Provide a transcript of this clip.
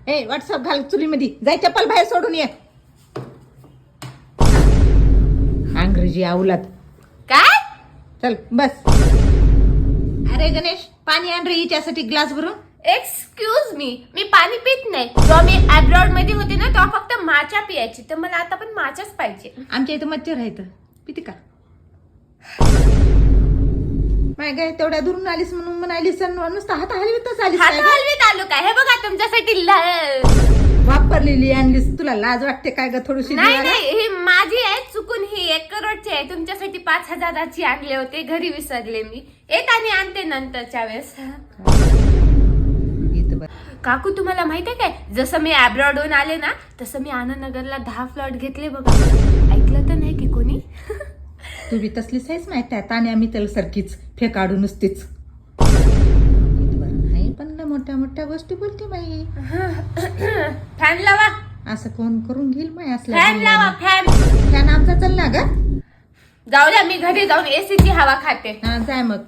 ए WhatsApp घाल चुलीमध्ये, जाय चप्पल बाहेर सोडून ये. अंग्रेजी अवलाद. काय? चल बस. अरे गणेश, पाणी आण रे हिच्यासाठी ग्लास भरून. एक्सक्यूज मी पाणी पित नाही. जेव्हा मी अब्रॉड मध्ये होते ना तेव्हा फक्त माचा पियायची, तर मला आता पण माचाच पाहिजे. आमच्या इथं मच्छर आहे, पिते का? माय काय तेवढ्या दुरून आलीस म्हणून म्हणालीस नुसतं हात हलवीतच आलीस हात काय ग? हलवीत आलो काय? हे बघा तुमच्यासाठी वापरलेली आणलीस, तुला लाज वाटते काय ग थोडीशी? नाही नाही, ही माझी आहे, चुकून ही 1 करोडची आहे. तुमच्यासाठी 5,000ची आणले होते, घरी विसरले मी. येताना आणते नंतरच्या वेळेस. काकू तुम्हाला माहित आहे काय, जसं मी अब्रॉडहून आले ना तसं मी आनंदनगरला 10 फ्लॅट घेतले बघा. ऐकलं तर नाही की कोणी? तू बी तसलीच आहेस माहिती आहे, आणि आम्ही त्याला सारखीच फेकाडू नुसतीच. नाही पण मोठ्या मोठ्या गोष्टी बोलते माई. फॅन लावा. असं कोण करून घेईल माई असल्या? फॅन लावा, फॅन. फॅन आमचा चल ना ग. जाऊ द्या, मी घरी जाऊन एसीची हवा खाते. हा जाय मग.